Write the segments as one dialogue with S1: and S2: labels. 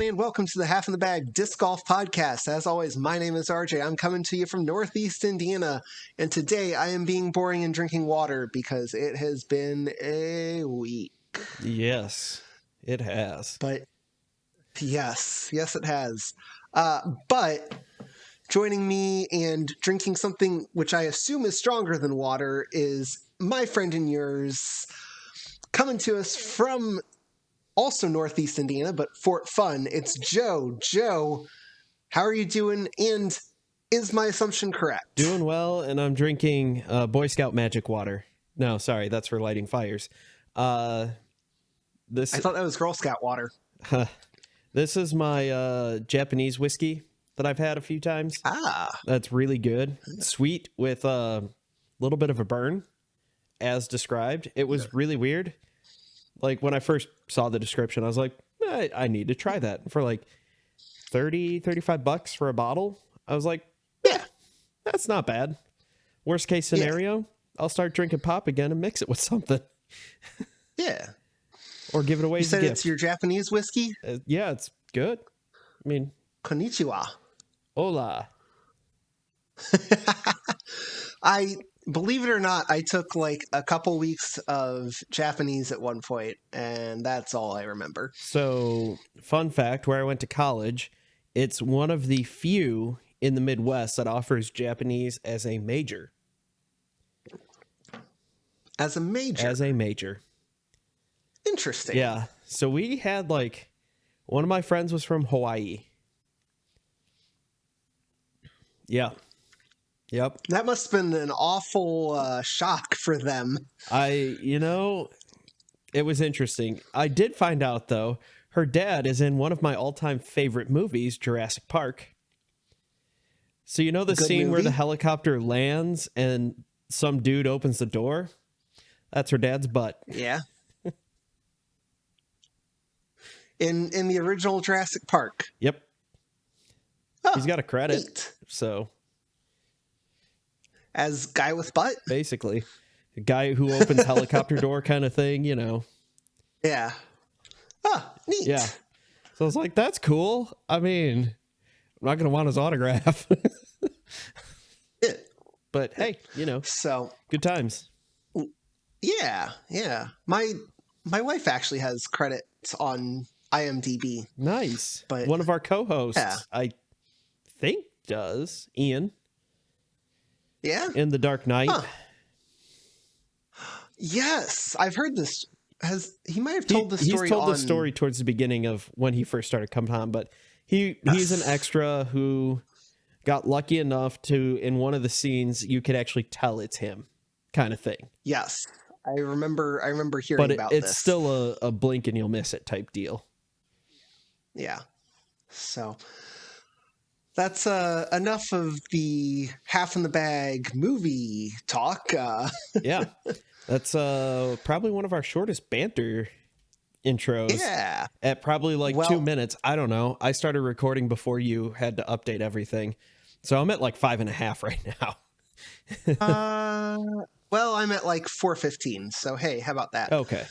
S1: everyone, and welcome to the Half in the Bag Disc Golf Podcast. As always, my name is RJ. I'm coming to you from Northeast Indiana, and today I am being boring and drinking water because it has been a week.
S2: Yes, it has.
S1: But yes, it has. But joining me and drinking something which I assume is stronger than water is my friend and yours, coming to us from also Northeast Indiana, but Fort Fun. It's Joe. Joe, how are you doing? And is my assumption correct?
S2: Doing well, and I'm drinking Boy Scout magic water. No, sorry, that's for lighting fires.
S1: I thought that was Girl Scout water.
S2: This is my Japanese whiskey that I've had a few times. That's really good. Sweet with a little bit of a burn, as described. It was really weird. Like, when I first saw the description, I was like, I need to try that. For like $35 for a bottle, I was like, yeah, that's not bad. Worst case scenario, I'll start drinking pop again and mix it with something.
S1: Yeah.
S2: Or give it away as a gift.
S1: You said it's your Japanese whiskey?
S2: Yeah, it's good. I mean...
S1: Konnichiwa.
S2: Hola.
S1: Believe it or not, I took like a couple weeks of Japanese at one point, and that's all I remember.
S2: So, fun fact, where I went to college, it's one of the few in the Midwest that offers Japanese as a major.
S1: As a major?
S2: As a major.
S1: Interesting.
S2: Yeah. So we had like, one of my friends was from Hawaii. Yeah. Yep.
S1: That must have been an awful shock for them.
S2: It was interesting. I did find out, though, her dad is in one of my all-time favorite movies, Jurassic Park. So you know the scene where the helicopter lands and some dude opens the door? That's her dad's butt.
S1: Yeah. In the original Jurassic Park.
S2: Yep.
S1: Oh,
S2: he's got a credit.
S1: Neat.
S2: So...
S1: As guy with butt?
S2: Basically. A guy who opens helicopter door kind of thing, you know.
S1: Yeah. Oh, neat.
S2: Yeah. So I was like, that's cool. I mean, I'm not going to want his autograph.
S1: Yeah.
S2: But hey,
S1: so
S2: good times.
S1: Yeah. My wife actually has credits on IMDb.
S2: Nice.
S1: But
S2: one of our co-hosts, I think, does. Ian.
S1: Yeah.
S2: In The Dark Knight.
S1: Huh. Yes, I've heard this. He might have told the story.
S2: He's told the story towards the beginning of when he first started coming on, but he's an extra who got lucky enough to, in one of the scenes, you could actually tell it's him, kind of thing.
S1: Yes, I remember hearing about this.
S2: But it's still a blink and you'll miss it type deal.
S1: Yeah. So that's enough of the Half in the Bag movie talk.
S2: Yeah, that's probably one of our shortest banter intros.
S1: Yeah.
S2: At probably 2 minutes. I don't know. I started recording before you had to update everything. So I'm at 5.5 right
S1: now. Well, I'm at 4:15. So, hey, how about that?
S2: Okay.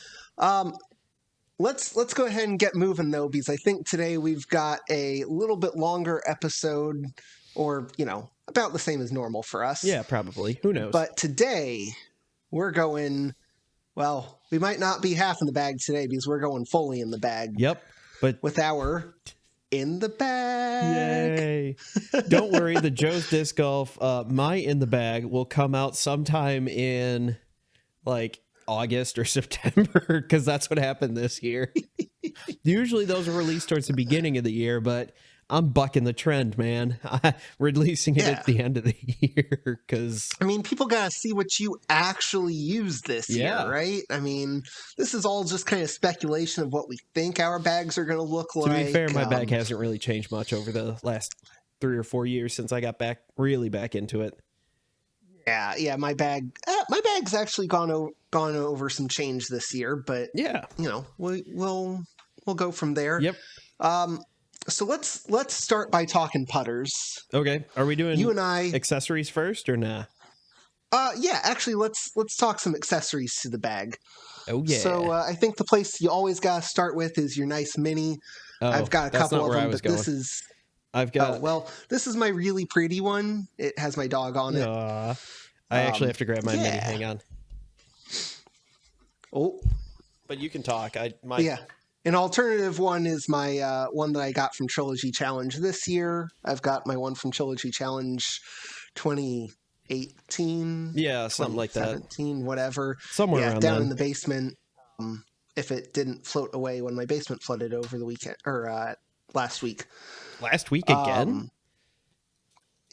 S1: Let's go ahead and get moving, though, because I think today we've got a little bit longer episode, or, about the same as normal for us.
S2: Yeah, probably. Who knows?
S1: But today we're going, well, we might not be half in the bag today because we're going fully in the bag.
S2: Yep. But
S1: with our in the bag.
S2: Yay. Don't worry, the Joe's Disc Golf, my in the bag will come out sometime in August or September, because that's what happened this year. Usually those are released towards the beginning of the year, but I'm bucking the trend, man. Releasing it at the end of the year, because
S1: people gotta see what you actually use this year, right? This is all just kind of speculation of what we think our bags are gonna look like.
S2: To be fair, my bag hasn't really changed much over the last 3 or 4 years since I got really back into it.
S1: Yeah, my bag's actually gone over some change this year, but we'll go from there.
S2: Yep.
S1: So let's start by talking putters.
S2: Okay. Are we doing
S1: you and I
S2: accessories first or nah?
S1: Yeah, actually let's talk some accessories to the bag.
S2: Oh yeah.
S1: So I think the place you always gotta start with is your nice mini. I've got a
S2: that's
S1: couple
S2: not
S1: of
S2: where I
S1: them,
S2: was
S1: but
S2: going.
S1: this is...
S2: I've got...
S1: this is my really pretty one. It has my dog on it.
S2: I actually have to grab my mini. Hang on.
S1: Oh.
S2: But you can talk.
S1: Yeah. An alternative one is my one that I got from Trilogy Challenge this year. I've got my one from Trilogy Challenge 2018.
S2: Yeah, something like that.
S1: 2017, whatever.
S2: Somewhere around
S1: down
S2: then.
S1: in the basement. If it didn't float away when my basement flooded over the weekend or last week.
S2: Last week again?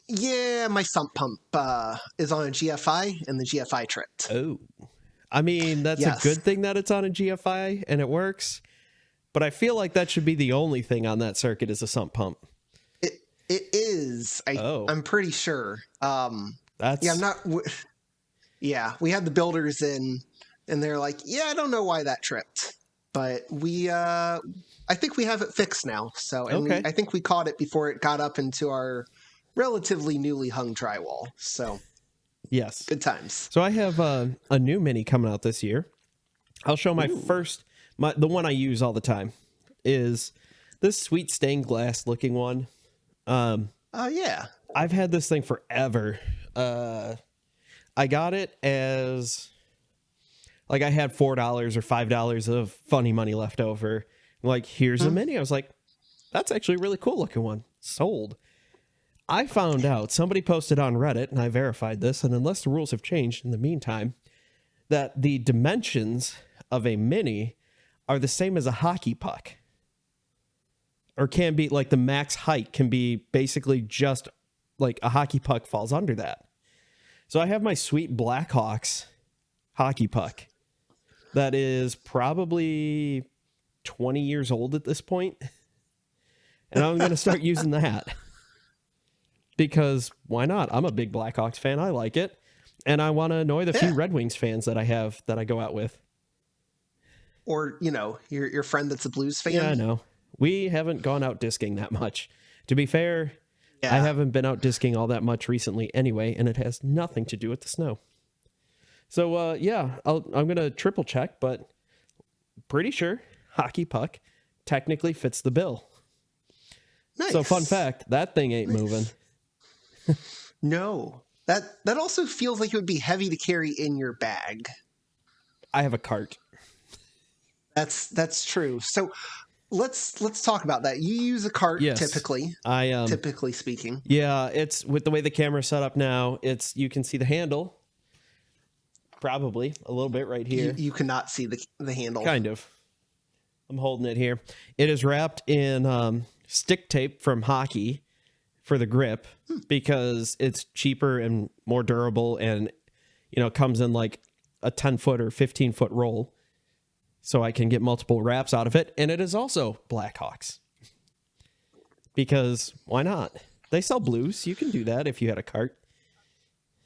S1: Yeah, my sump pump is on a GFI, and the GFI tripped.
S2: Oh. I mean, that's a good thing that it's on a GFI and it works, but I feel like that should be the only thing on that circuit is a sump pump.
S1: It is. I'm pretty sure.
S2: That's...
S1: Yeah, I'm not... Yeah, we had the builders in, and they're like, yeah, I don't know why that tripped. But I think we have it fixed now. So, and I think we caught it before it got up into our relatively newly hung drywall. So...
S2: Yes.
S1: Good times.
S2: So I have a new mini coming out this year. I'll show my the one I use all the time is this sweet stained glass looking one.
S1: Yeah.
S2: I've had this thing forever. I got it as like I had $4 or $5 of funny money left over. Like, here's a mini. I was like, that's actually a really cool looking one. Sold. I found out, somebody posted on Reddit, and I verified this, and unless the rules have changed in the meantime, that the dimensions of a mini are the same as a hockey puck. Or can be, like, the max height can be basically just, like, a hockey puck falls under that. So I have my sweet Blackhawks hockey puck that is probably 20 years old at this point, and I'm going to start using that. Because why not? I'm a big Blackhawks fan. I like it. And I want to annoy the few Red Wings fans that I have that I go out with.
S1: Or, your friend that's a Blues fan.
S2: Yeah, I know. We haven't gone out disking that much. To be fair, I haven't been out disking all that much recently anyway, and it has nothing to do with the snow. So, I'm going to triple check, but pretty sure hockey puck technically fits the bill. Nice. So, fun fact, that thing ain't moving.
S1: No, that also feels like it would be heavy to carry in your bag.
S2: I have a cart.
S1: That's true. So let's talk about that. You use a cart typically. Typically speaking.
S2: Yeah, it's with the way the camera's set up now. You can see the handle, probably a little bit right here.
S1: You cannot see the handle.
S2: Kind of. I'm holding it here. It is wrapped in stick tape from hockey for the grip because it's cheaper and more durable and, comes in like a 10-foot or 15-foot roll. So I can get multiple wraps out of it. And it is also Blackhawks. Because why not? They sell blues. You can do that if you had a cart.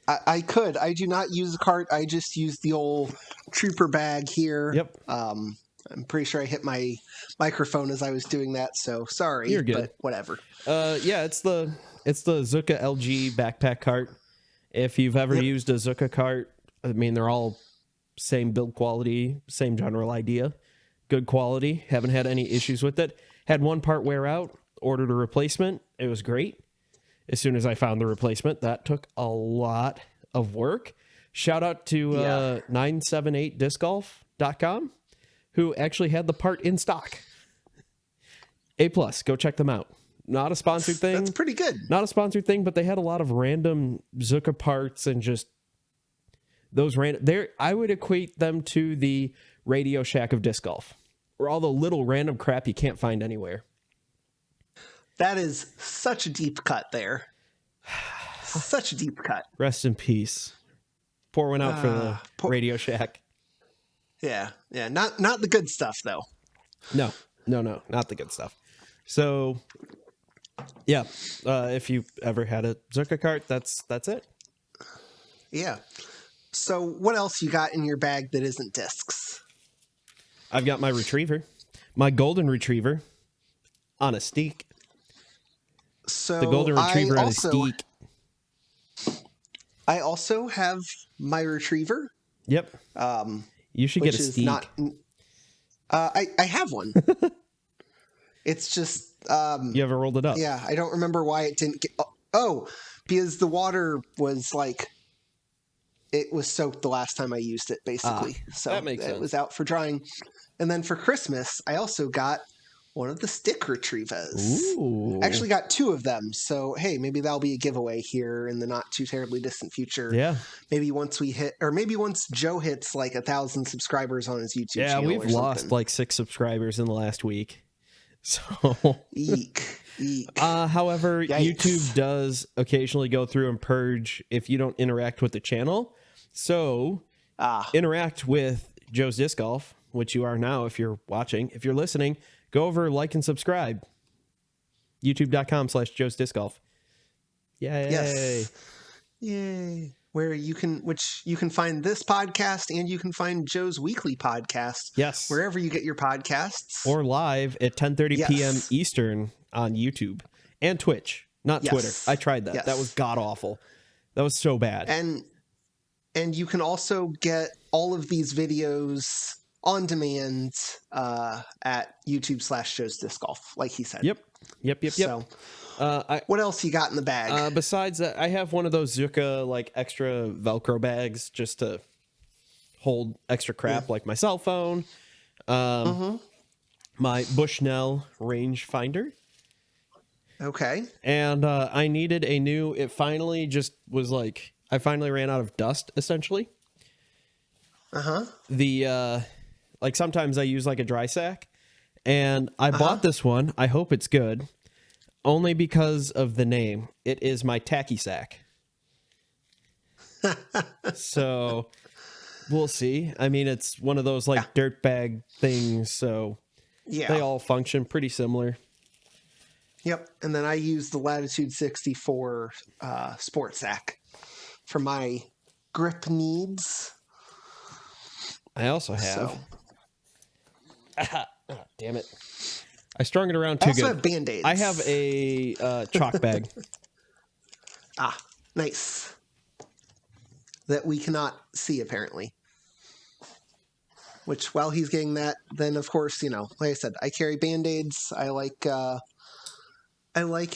S1: I could. I do not use a cart. I just use the old trooper bag here.
S2: Yep.
S1: I'm pretty sure I hit my microphone as I was doing that, so sorry.
S2: You're good.
S1: But whatever.
S2: It's the Zuka LG backpack cart. If you've ever used a Zuka cart, I mean, they're all same build quality, same general idea. Good quality. Haven't had any issues with it. Had one part wear out, ordered a replacement. It was great. As soon as I found the replacement, that took a lot of work. Shout out to 978discgolf.com. who actually had the part in stock. A+, go check them out. Not a sponsored thing.
S1: That's pretty good.
S2: Not a sponsored thing, but they had a lot of random Zuka parts and just those random... I would equate them to the Radio Shack of disc golf, or all the little random crap you can't find anywhere.
S1: That is such a deep cut there. Such a deep cut.
S2: Rest in peace. Pour one out for the Radio Shack.
S1: Yeah. Not the good stuff, though.
S2: No, not the good stuff. So, yeah, if you ever had a Zuka cart, that's it.
S1: Yeah. So, what else you got in your bag that isn't discs?
S2: I've got my retriever, my golden retriever, on a steak.
S1: So
S2: the golden retriever on a steak.
S1: I also have my retriever.
S2: Yep. You should get a steak.
S1: I have one. It's just
S2: You haven't rolled it up.
S1: Yeah, I don't remember why it didn't get. Oh, because the water was like it was soaked the last time I used it, basically. So
S2: that makes sense.
S1: It was out for drying. And then for Christmas, I also got one of the stick retrievers.
S2: Ooh.
S1: Actually got 2 of them. So, hey, maybe that'll be a giveaway here in the not too terribly distant future.
S2: Yeah.
S1: Maybe once we hit, or maybe once Joe hits like 1,000 subscribers on his YouTube channel.
S2: Yeah, we've lost like 6 subscribers in the last week. So
S1: eek.
S2: However,
S1: Yikes.
S2: YouTube does occasionally go through and purge if you don't interact with the channel. So interact with Joe's Disc Golf, which you are now if you're watching. If you're listening, go over, like, and subscribe. YouTube.com/Joe's Disc Golf. Yay.
S1: Yes. Yay. Where you can find this podcast and you can find Joe's weekly podcast.
S2: Yes.
S1: Wherever you get your podcasts.
S2: Or live at 10:30 p.m. Eastern on YouTube and Twitch, not Twitter. I tried that. That was god awful. That was so bad.
S1: And you can also get all of these videos on demand at YouTube/Joe's Disc Golf, like he said.
S2: Yep.
S1: So, what else you got in the bag?
S2: Besides that, I have one of those Zuka like extra Velcro bags just to hold extra crap, like my cell phone, my Bushnell range finder.
S1: Okay.
S2: And I needed a new. It finally just was like I finally ran out of dust. Essentially. The like sometimes I use like a dry sack, and I bought this one. I hope it's good. Only because of the name. It is my tacky sack. So we'll see. I mean, it's one of those like dirt bag things. So they all function pretty similar.
S1: Yep. And then I use the Latitude 64 sport sack for my grip needs.
S2: I also have. Damn it. I strung it around too good.
S1: I also have Band-Aids.
S2: I have a chalk bag.
S1: Nice. That we cannot see, apparently. Which, while he's getting that, then, of course, like I said, I carry Band-Aids. I like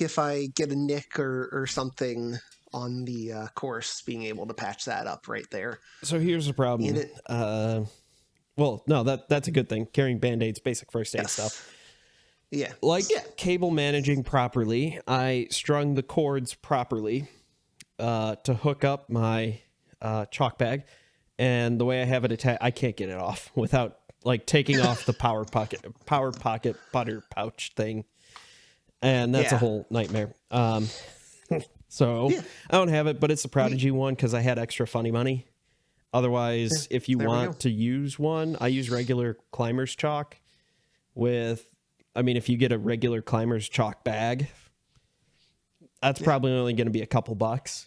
S1: if I get a nick or something on the course, being able to patch that up right there.
S2: So here's the problem. Well, no, that's a good thing. Carrying Band-Aids, basic first aid stuff.
S1: Yeah.
S2: Cable managing properly, I strung the cords properly to hook up my chalk bag. And the way I have it attached, I can't get it off without like taking off the power pocket butter pouch thing. And that's a whole nightmare. So I don't have it, but it's a Prodigy one because I had extra funny money. Otherwise, if you want to use one, I use regular Climbers chalk if you get a regular Climbers chalk bag, that's probably only going to be a couple bucks.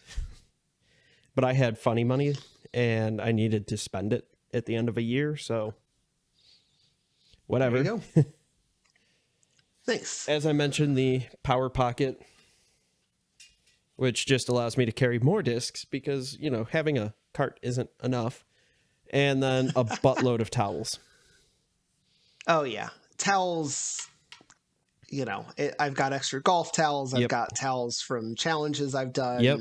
S2: But I had funny money and I needed to spend it at the end of a year. So whatever.
S1: There you go. Thanks.
S2: As I mentioned, the Power Pocket, which just allows me to carry more discs because, having a cart isn't enough. And then a buttload of towels.
S1: Oh, yeah. Towels, I've got extra golf towels. I've got towels from challenges I've done.
S2: Yep.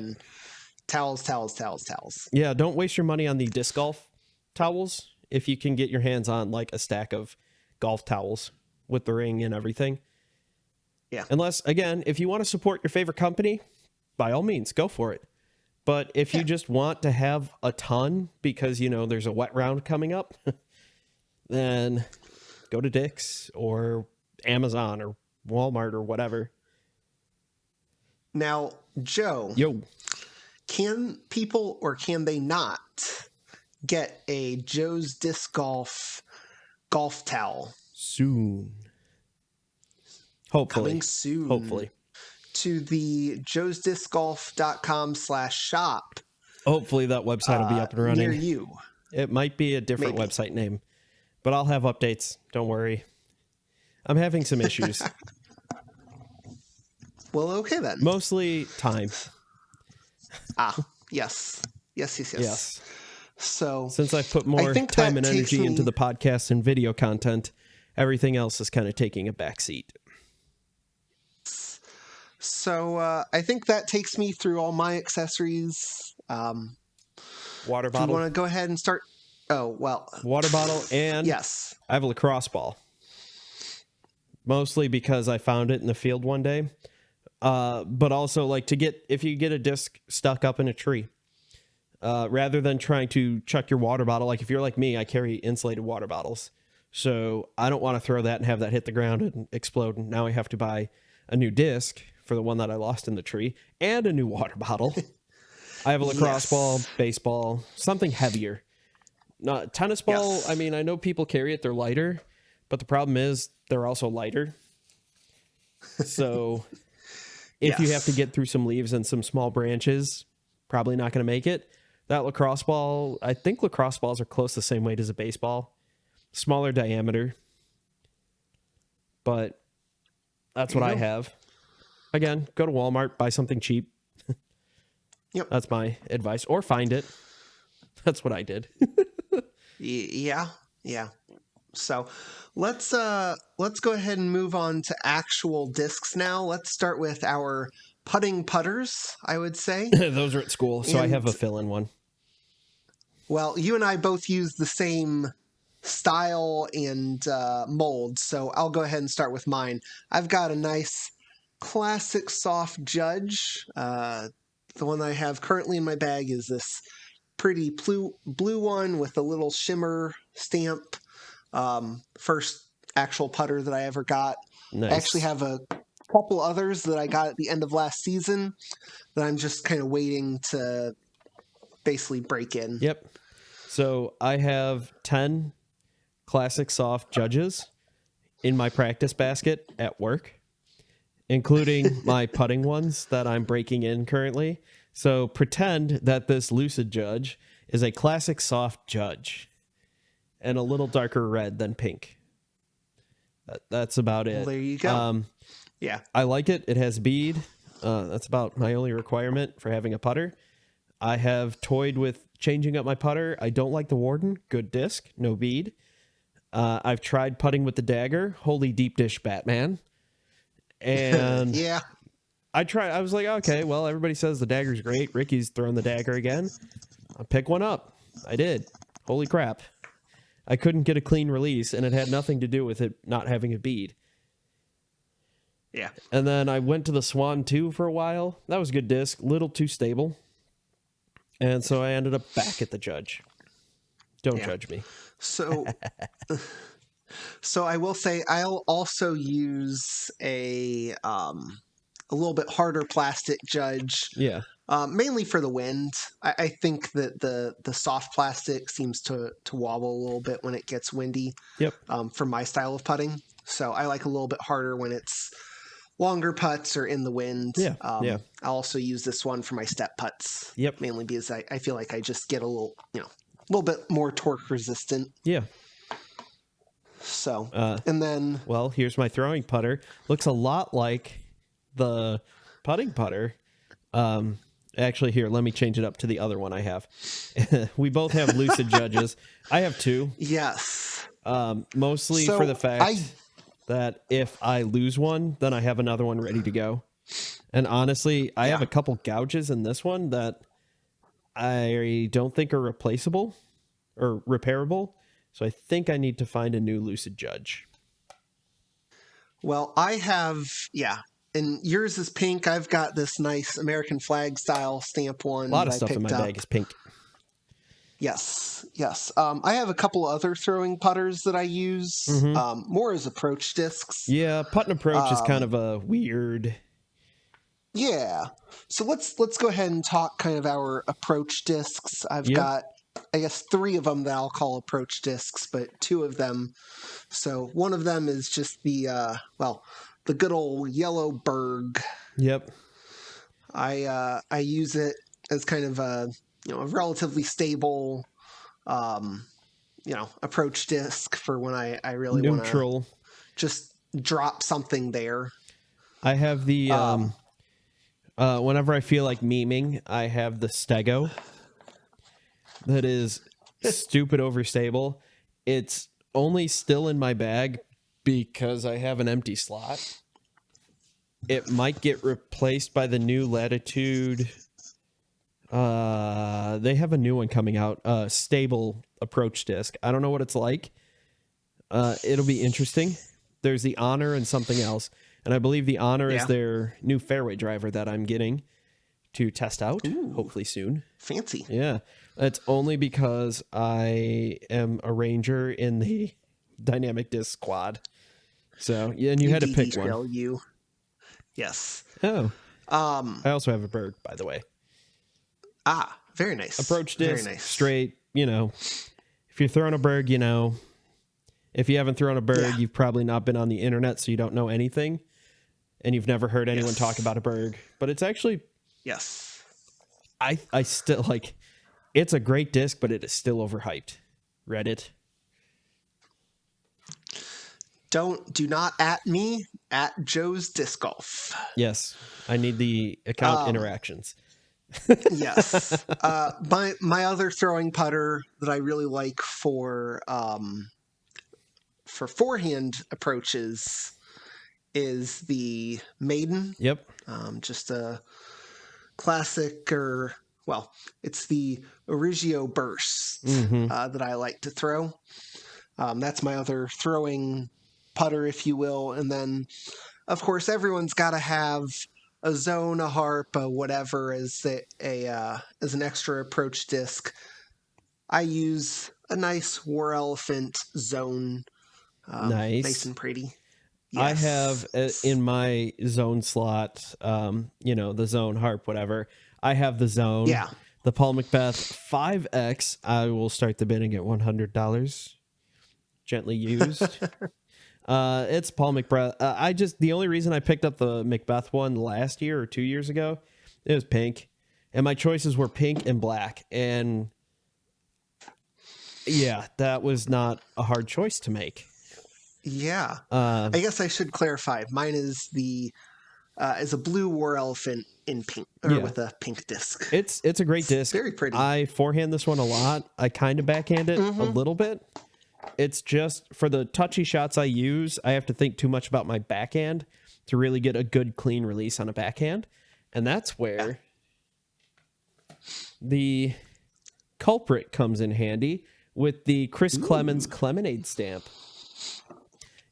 S1: Towels.
S2: Yeah, don't waste your money on the disc golf towels if you can get your hands on like a stack of golf towels with the ring and everything.
S1: Yeah.
S2: Unless, again, if you want to support your favorite company, by all means, go for it. But if you just want to have a ton because, there's a wet round coming up, then go to Dick's or Amazon or Walmart or whatever.
S1: Now, Joe.
S2: Yo.
S1: Can people or can they not get a Joe's Disc Golf towel?
S2: Soon. Hopefully.
S1: Coming soon.
S2: Hopefully.
S1: To the joesdiscgolf.com/shop.
S2: Hopefully that website will be up and running.
S1: Near you.
S2: It might be a different website name, but I'll have updates. Don't worry. I'm having some issues.
S1: Well, okay then.
S2: Mostly time.
S1: Yes. So
S2: since I've put more time and energy into the podcast and video content, everything else is kind of taking a back seat.
S1: So I think that takes me through all my accessories.
S2: Water
S1: Do you
S2: bottle.
S1: want to go ahead and start? Oh, well.
S2: Water bottle, and
S1: Yes.
S2: I have a lacrosse ball. Mostly because I found it in the field one day. But also, like, if you get a disc stuck up in a tree, rather than trying to chuck your water bottle, like if you're like me, I carry insulated water bottles. So I don't want to throw that and have that hit the ground and explode. And now I have to buy a new disc for the one that I lost in the tree and a new water bottle. I have a lacrosse ball, baseball, something heavier. Not tennis ball.
S1: Yes.
S2: I mean, I know people carry it. They're lighter, but the problem is they're also lighter. So if you have to get through some leaves and some small branches, probably not going to make it. That lacrosse ball, I think lacrosse balls are close to the same weight as a baseball. Smaller diameter. But that's what I have. Again, go to Walmart, buy something cheap.
S1: Yep.
S2: That's my advice. Or find it. That's what I did.
S1: Yeah. So let's go ahead and move on to actual discs now. Let's start with our putting putters, I would say.
S2: Those are at school, so I have a fill-in one.
S1: Well, you and I both use the same style and mold, so I'll go ahead and start with mine. I've got a nice classic soft Judge. The one I have currently in my bag is this pretty blue one with a little shimmer stamp. First actual putter that I ever got.
S2: Nice.
S1: I actually have a couple others that I got at the end of last season that I'm just kind of waiting to basically break in.
S2: Yep. So I have 10 classic soft Judges in my practice basket at work, including my putting ones that I'm breaking in currently. So pretend that this Lucid Judge is a classic soft Judge and a little darker red than pink. That's about it.
S1: Well, there you go. Yeah.
S2: I like it. It has bead. That's about my only requirement for having a putter. I have toyed with changing up my putter. I don't like the Warden. Good disc, no bead. I've tried putting with the Dagger. Holy deep dish Batman. And
S1: yeah.
S2: I was like, okay, well, everybody says the Dagger's great. Ricky's throwing the Dagger again. I'll pick one up. I did. Holy crap. I couldn't get a clean release, and it had nothing to do with it not having a bead.
S1: Yeah.
S2: And then I went to the Swan 2 for a while. That was a good disc. Little too stable. And so I ended up back at the Judge. Don't judge me.
S1: So I will say I'll also use a little bit harder plastic Judge.
S2: Yeah.
S1: Mainly for the wind. I think that the soft plastic seems to wobble a little bit when it gets windy.
S2: Yep.
S1: For my style of putting. So I like a little bit harder when it's longer putts or in the wind.
S2: Yeah.
S1: I'll also use this one for my step putts.
S2: Yep.
S1: Mainly because I feel like I just get a little bit more torque resistant.
S2: Yeah.
S1: So, and then...
S2: Well, here's my throwing putter. Looks a lot like the putting putter. Actually, here, let me change it up to the other one I have. We both have Lucid Judges. I have two.
S1: Yes.
S2: Mostly for the fact that if I lose one, then I have another one ready to go. And honestly, I have a couple gouges in this one that I don't think are replaceable or repairable. So I think I need to find a new Lucid Judge.
S1: Well, I have, and yours is pink. I've got this nice American flag style stamp one.
S2: A lot of stuff in my bag is pink.
S1: Yes. I have a couple other throwing putters that I use, more as approach discs.
S2: Yeah, putt and approach is kind of a weird.
S1: Yeah. So let's go ahead and talk kind of our approach discs. I've got, I guess, 3 of them that I'll call approach discs, but 2 of them. So one of them is just the good old yellow Berg.
S2: Yep.
S1: I use it as kind of a relatively stable, approach disc for when I really want to just drop something there.
S2: I have the, whenever I feel like memeing, I have the Stego that is stupid overstable. It's only still in my bag because I have an empty slot. it might get replaced by the new Latitude. They have a new one coming out, stable approach disc. I don't know what it's like. It'll be interesting. There's the Honor and something else. And I believe the Honor is their new fairway driver that I'm getting to test out, hopefully soon.
S1: Fancy.
S2: Yeah. That's only because I am a ranger in the dynamic disc squad. So, yeah, and you had to pick one.
S1: Yes.
S2: Oh. I also have a Berg, by the way.
S1: Ah, very nice.
S2: Approach disc, straight, if you're throwing a Berg, if you haven't thrown a Berg, you've probably not been on the internet, so you don't know anything. And you've never heard anyone talk about a Berg. But it's actually...
S1: Yes.
S2: I still, it's a great disc, but it is still overhyped. Reddit.
S1: Do not at me, at Joe's Disc Golf.
S2: Yes. I need the account interactions.
S1: Yes. My other throwing putter that I really like for forehand approaches is the Maiden.
S2: Yep.
S1: Just a classic, it's the Origio Burst that I like to throw. That's my other throwing putter, if you will. And then, of course, everyone's got to have a zone, a harp, a whatever as as an extra approach disc. I use a nice War Elephant zone. Nice and pretty. Yes.
S2: I have in my zone slot, the zone harp, whatever. I have the zone.
S1: Yeah.
S2: The Paul Macbeth 5X. I will start the bidding at $100. Gently used. It's Paul Macbeth. The only reason I picked up the Macbeth one last year or 2 years ago, it was pink. And my choices were pink and black. And yeah, that was not a hard choice to make.
S1: Yeah. I guess I should clarify. Mine is is a blue War Elephant in pink, with a pink disc.
S2: It's a great disc.
S1: Very pretty.
S2: I forehand this one a lot. I kind of backhand it a little bit. It's just for the touchy shots I use, I have to think too much about my backhand to really get a good clean release on a backhand. And that's where the culprit comes in handy with the Chris Clemens Clemonade stamp.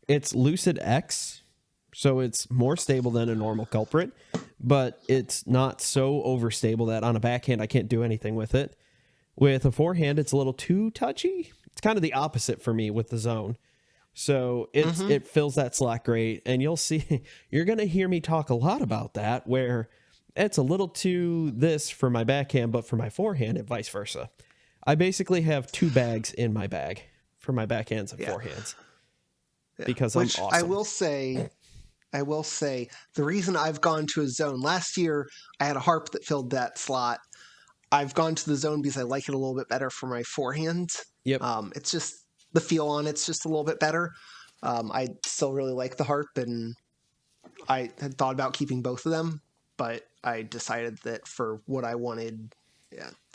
S2: It's Lucid X, so it's more stable than a normal culprit, but it's not so overstable that on a backhand I can't do anything with it. With a forehand, it's a little too touchy. It's kind of the opposite for me with the zone. So it fills that slot great, and you'll see, you're going to hear me talk a lot about that, where it's a little too this for my backhand, but for my forehand and vice versa. I basically have two bags in my bag for my backhands and forehands. Yeah. Because I'm awesome.
S1: I will say the reason I've gone to a zone, last year I had a harp that filled that slot. I've gone to the zone because I like it a little bit better for my forehand.
S2: Yep.
S1: It's just the feel on it's just a little bit better. I still really like the harp, and I had thought about keeping both of them, but I decided that for what I wanted,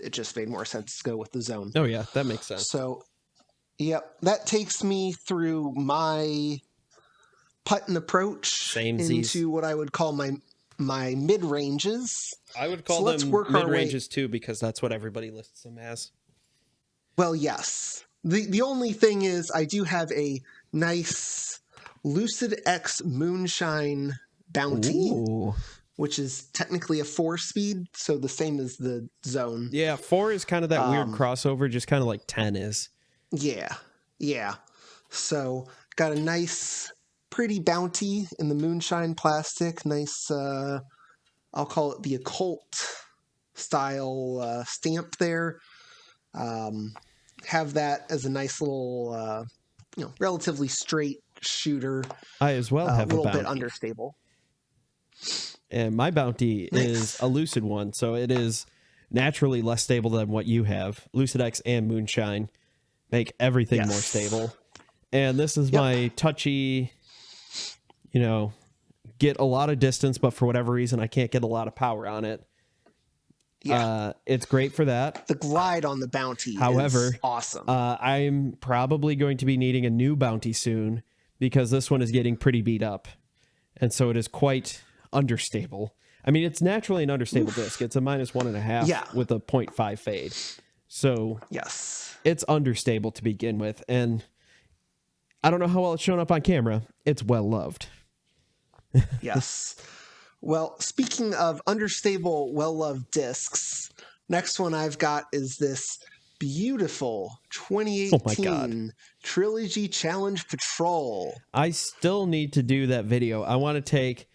S1: it just made more sense to go with the zone.
S2: Oh yeah, that makes sense.
S1: So, yep, that takes me through my putt and approach into what I would call my mid ranges.
S2: I would call them mid ranges too, because that's what everybody lists them as.
S1: Well, yes. The only thing is I do have a nice Lucid X Moonshine Bounty, which is technically a 4-speed, so the same as the zone.
S2: Yeah, 4 is kind of that weird crossover, just kind of like 10 is.
S1: Yeah. So got a nice, pretty bounty in the Moonshine plastic. Nice, I'll call it the occult style stamp there. Have that as a nice little, relatively straight shooter.
S2: I as well have a
S1: little
S2: bounty.
S1: Bit understable.
S2: And my bounty is a Lucid one, so it is naturally less stable than what you have. Lucid X and Moonshine make everything more stable. And this is my touchy, get a lot of distance, but for whatever reason, I can't get a lot of power on it. Yeah. It's great for that.
S1: The glide on the bounty is awesome.
S2: I'm probably going to be needing a new bounty soon because this one is getting pretty beat up. And so it is quite understable. I mean, it's naturally an understable disc. It's a -1.5 with a 0.5 fade. So
S1: yes,
S2: it's understable to begin with. And I don't know how well it's shown up on camera. It's well loved.
S1: yes. Well, speaking of understable, well-loved discs, next one I've got is this beautiful 2018 Trilogy Challenge Patrol.
S2: I still need to do that video. I want to take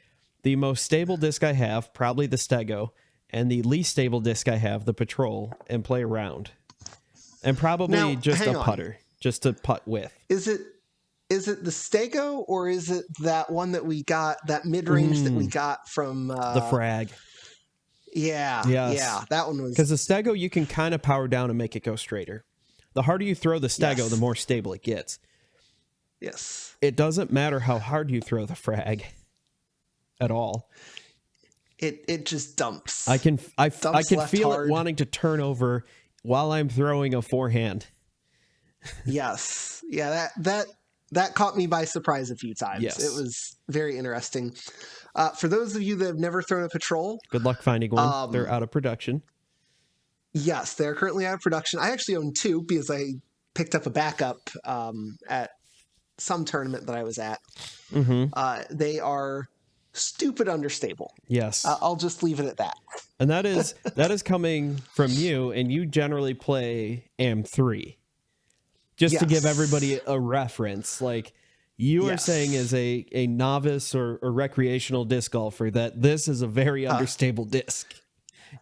S2: the most stable disc I have, probably the Stego, and the least stable disc I have, the Patrol, and play around. And probably
S1: now,
S2: just a putter, just to putt with.
S1: Is it the Stego, or is it that one that we got, that mid-range that we got from...
S2: the Frag.
S1: Yeah, that one was...
S2: Because the Stego, you can kind of power down and make it go straighter. The harder you throw the Stego, the more stable it gets.
S1: Yes.
S2: It doesn't matter how hard you throw the Frag at all.
S1: It just dumps.
S2: I can feel
S1: hard.
S2: it wanting to turn over while I'm throwing a forehand.
S1: Yes. Yeah, that caught me by surprise a few times.
S2: Yes.
S1: It was very interesting. For those of you that have never thrown a Patrol,
S2: good luck finding one. They're out of production.
S1: Yes, they're currently out of production. I actually own two because I picked up a backup at some tournament that I was at.
S2: Mm-hmm.
S1: They are stupid understable.
S2: Yes.
S1: I'll just leave it at that.
S2: And that is coming from you, and you generally play AM3. Just to give everybody a reference, like you are saying as a novice or recreational disc golfer, that this is a very understable disc.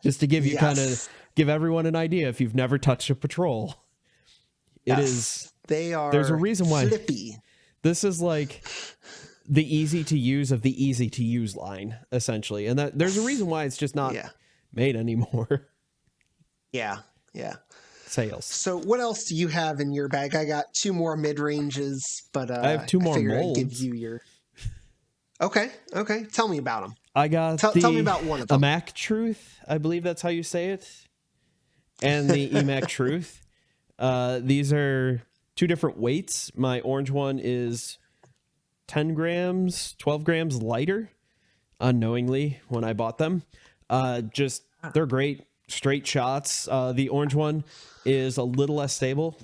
S2: Just to give you kind of give everyone an idea if you've never touched a Patrol. It is.
S1: They are.
S2: There's a reason why.
S1: Flippy.
S2: This is like the easy to use of the easy to use line, essentially, and that there's a reason why it's just not made anymore.
S1: Yeah.
S2: Sales.
S1: So what else do you have in your bag? I got two more mid-ranges, but
S2: I have two more molds.
S1: I'd give you your... Okay. Tell me about them.
S2: I got
S1: tell me about one of them.
S2: EMAC Truth, I believe that's how you say it, and the EMAC Truth. These are two different weights. My orange one is 10 grams, 12 grams lighter, unknowingly when I bought them. They're great. Straight shots. The orange one is a little less stable.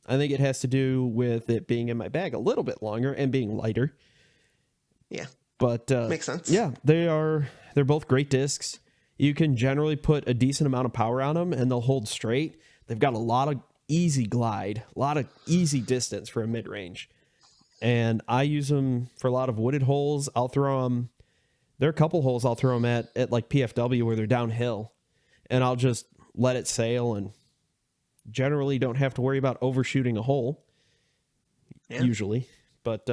S2: I think it has to do with it being in my bag a little bit longer and being lighter.
S1: Yeah,
S2: but
S1: makes sense.
S2: Yeah, they're both great discs. You can generally put a decent amount of power on them, and they'll hold straight. They've got a lot of easy glide, a lot of easy distance for a mid range, and I use them for a lot of wooded holes. I'll throw them. There are a couple holes I'll throw them at like PFW where they're downhill. And I'll just let it sail and generally don't have to worry about overshooting a hole, usually. But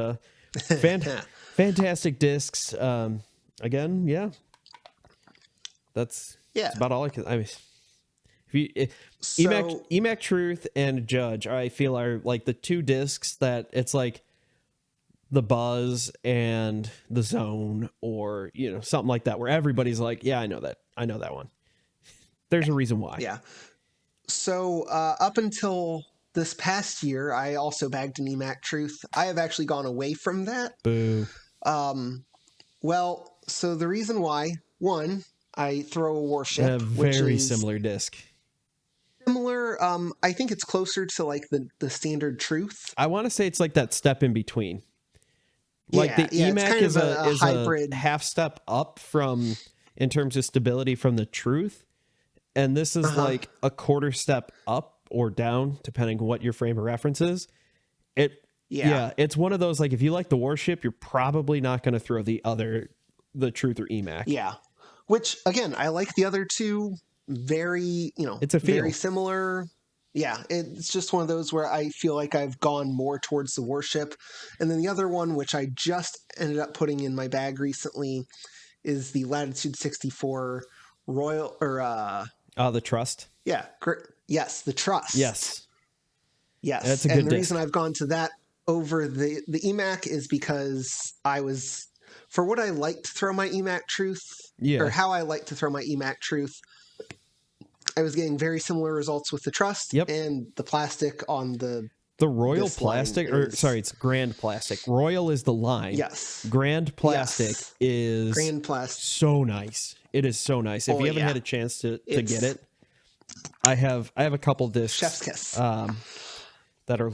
S2: fantastic discs. Again, that's about all I can. I mean, EMAC Truth and Judge, I feel are like the two discs that it's like the Buzz and the Zone, or something like that, where everybody's like, yeah, I know that one. There's a reason why.
S1: Yeah. So up until this past year, I also bagged an EMAC Truth. I have actually gone away from that.
S2: Boo.
S1: Well, so the reason why, one, I throw a Warship,
S2: very similar disc.
S1: Similar. I think it's closer to like the standard Truth.
S2: I want to say it's like that step in between. Like the EMAC is a hybrid, half step up from in terms of stability from the Truth. And this is like a quarter step up or down, depending on what your frame of reference is. It's one of those, like, if you like the Warship, you're probably not going to throw the Truth or EMAC.
S1: Yeah. Which, again, I like the other two. Very,
S2: it's a feel.
S1: Very similar. Yeah. It's just one of those where I feel like I've gone more towards the Warship. And then the other one, which I just ended up putting in my bag recently, is the Latitude 64 Royal, or
S2: the Trust.
S1: Yeah. Yes, the Trust.
S2: Yes.
S1: That's
S2: a good
S1: and the
S2: disc.
S1: reason I've gone to that over the EMAC is because for what I like to throw my EMAC Truth, or how I like to throw my EMAC Truth, I was getting very similar results with the Trust and the plastic on the
S2: The Royal Plastic, it's Grand Plastic. Royal is the line.
S1: Yes.
S2: Grand Plastic is
S1: Grand Plastic.
S2: So nice. It is so nice. If you haven't had a chance to get it, I have a couple discs.
S1: Chef's kiss.
S2: That are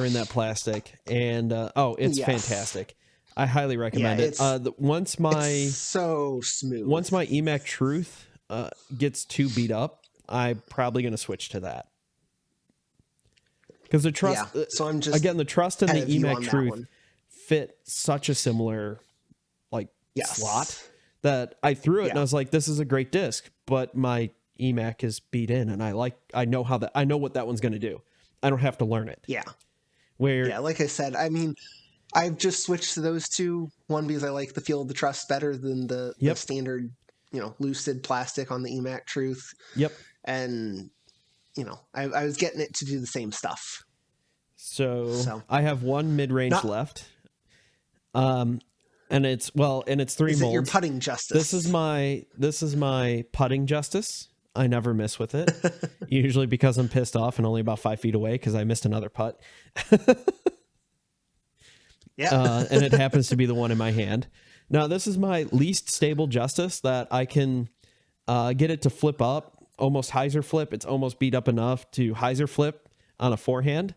S2: in that plastic, and it's fantastic. I highly recommend it. Once my
S1: so smooth.
S2: Once my Emac Truth gets too beat up, I'm probably going to switch to that. Because the trust,
S1: so I'm just
S2: the trust and the Emac Truth fit such a similar slot that I threw it and I was like, "This is a great disc," but my Emac is beat in, and I know what that one's going to do. I don't have to learn it.
S1: Yeah.
S2: Where
S1: like I said, I mean, I've just switched to those two. One because I like the feel of the trust better than the standard, lucid plastic on the Emac Truth.
S2: Yep.
S1: And I was getting it to do the same stuff.
S2: So I have one mid-range left. And it's 3 molds.
S1: Is it your putting justice?
S2: This is my putting justice. I never miss with it. Usually because I'm pissed off and only about 5 feet away because I missed another putt. And it happens to be the one in my hand. Now, this is my least stable justice that I can get it to flip up. Almost hyzer flip. It's almost beat up enough to hyzer flip on a forehand.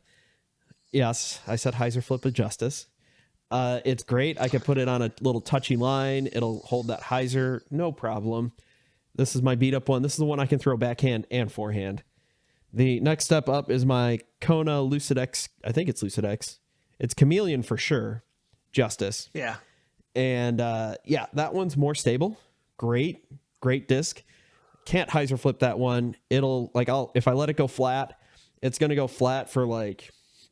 S2: Yes, I said hyzer flip with justice. It's great. I can put it on a little touchy line. It'll hold that hyzer, no problem. This is my beat up one. This is the one I can throw backhand and forehand. The next step up is my Kona Lucid X. I think it's Lucid X. It's Chameleon for sure. Justice.
S1: Yeah.
S2: And that one's more stable. Great disc. Can't hyzer flip that one. It'll if I let it go flat, it's going to go flat for